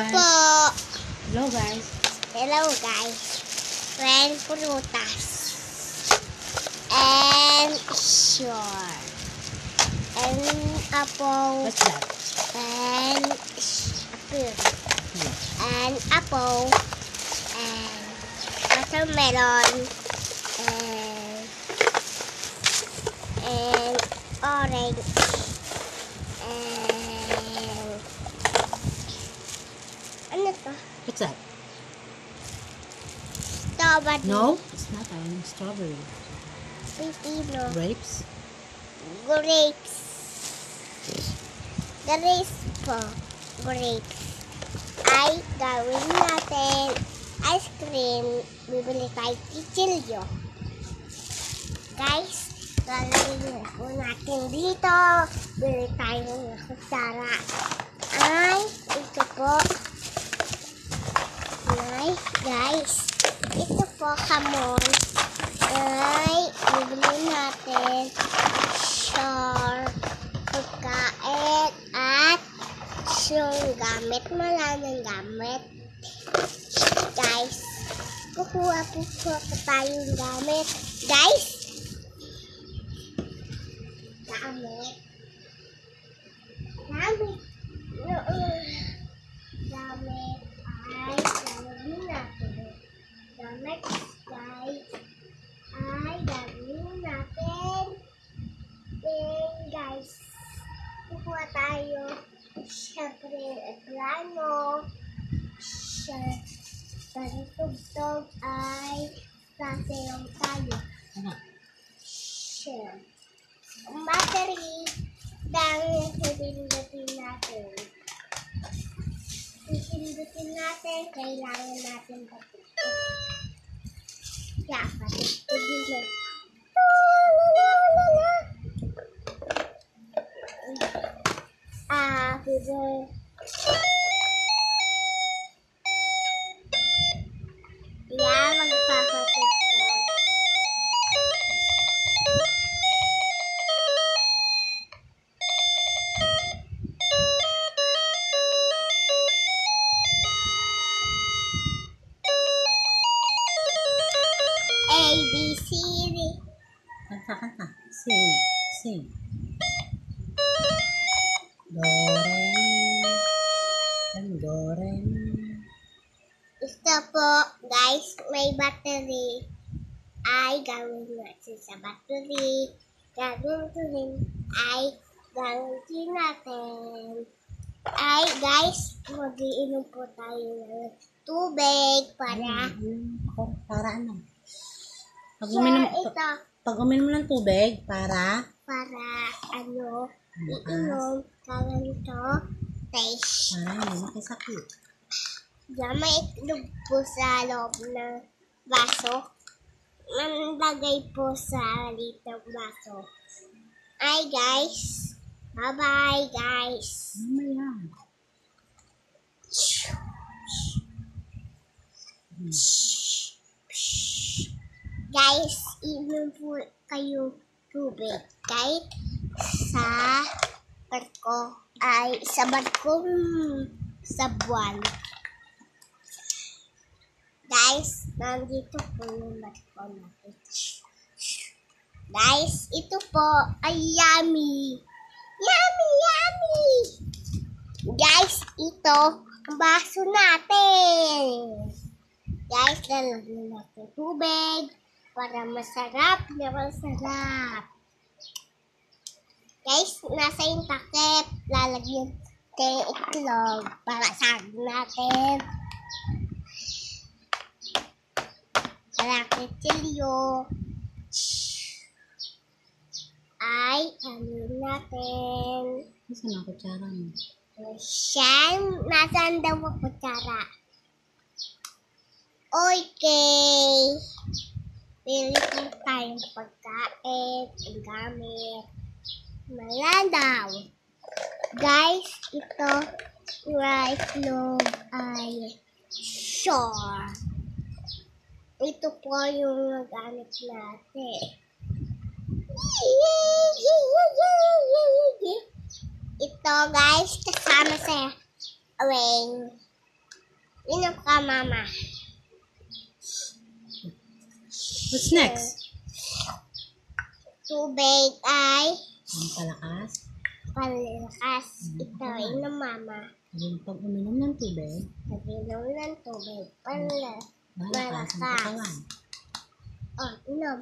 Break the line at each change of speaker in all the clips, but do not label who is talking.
guys.
po.
Hello guys.
Hello guys. When prutas. And sure. And apple.
What's that?
And apple.
Yeah.
And apple. And watermelon. And orange. And ano to?
What's that?
Strawberry.
No, it's not strawberry.
Pipino.
Grapes?
Grapes. Grapes po. Grapes. Ay gawin natin ice cream. Bibili tayo kutsilyo. Guys, lalagyan po natin dito. Bili tayo ng kutsara. Ay, ito po. Ay, guys. Ito po, kamon. Ay, bibili natin sure, pagkain at yung gamit. Maraming gamit. Guys, kukuha po tayong gamit. Guys, gamit. Gamit. Gamit ay gagawin natin. Gamit, guys, ay gagawin natin. Then, guys, kukuha tayo. Siyempre, plano. Tugtog ay sasayaw tayo. Sure. Ang battery, dahil pindutin natin. Pindutin natin, kailangan natin battery. Kaya, patugtugin na. Bibili. Yeah, magpapatugtog. A, B, C, D.
Kanta. Sing. Doren.
Ito po, guys, may battery. Ay, gawin natin sa battery. Gagawin ay gawin natin. Ay, guys, mag-iinom po tayo ng tubig para
Para ano?
ito,
Pag uminom ng tubig, para
ano,
bukas.
iinom ganito, taste.
Para hindi makisakit.
Diyan may itlog po sa loob ng baso. Nalagay po sa litong baso. Ay, guys. Bye-bye, guys.
Mamaya.
Guys, inom po kayo tubig. Kahit sa barko ay sa barkong sa buwan. Guys, nandito po yung barko natin. Guys, ito po ay yummy. Yummy! Guys, ito ang baso natin. Guys, lalagyan natin tubig para masarap na masarap. Guys, nasa yung takip, lalagyan natin itlog para sarap natin. Para kutsilyo ay ano natin.
Saan ang kutsara mo?
Nasaan daw ang kutsara? Okay. Pili po tayong pagkain, ang gamit. Maladaw. Guys, ito, itlog ay sure. Ito po yung gamit natin. Ito guys, kasama sa ring. Inom ka, mama.
What's next?
Tubig ay
Ang palakas.
palakas. Ito, inom, mama.
Yung pag uminom ng tubig,
Pag-inom ng tubig,
malakas ang katawan.
Oh, inom.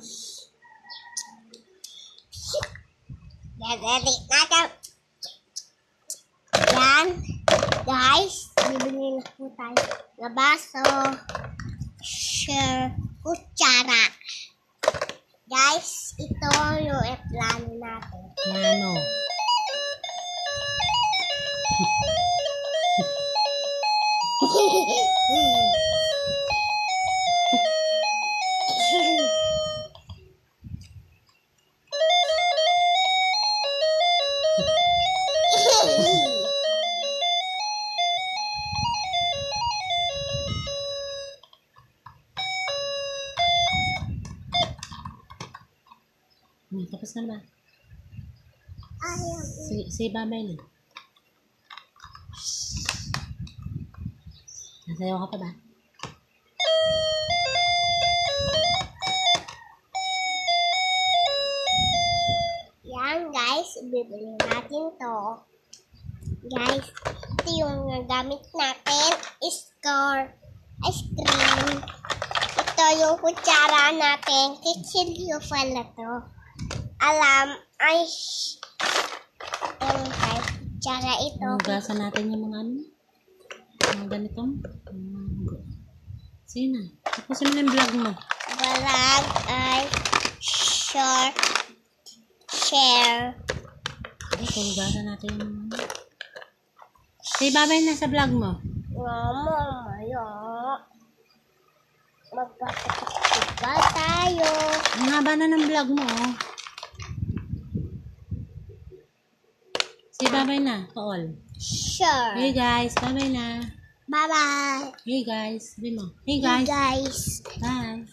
Ready natin. Yan. Guys, bibili na po tayo na baso. Share. Kutsara. Guys, ito yung plano natin.
Plano. Tapos na ba?
Ayaw.
Si babay na. Nasayaw ka pa ba?
Yan guys, bibili natin to. Guys, ito yung gamit natin. Score. Ice cream. Ito yung kutsara natin. Kitsilyo pala to. Alam, ay kutsara ito.
Hugasan natin yung mga ano? Mga ganitong? Sige na. Tapusin mo na yung vlog mo.
Vlog ay share.
Ito, hugasan natin yung mga ano. Say babay na sa vlog mo.
Mama, magpapakita tayo.
Ang haba na ng vlog mo, oh. Say babay na, all.
Sure.
Hey guys, babay na.
Bye-bye.
Hey guys, sabi mo. Hey
Hey
guys.
guys.
Bye.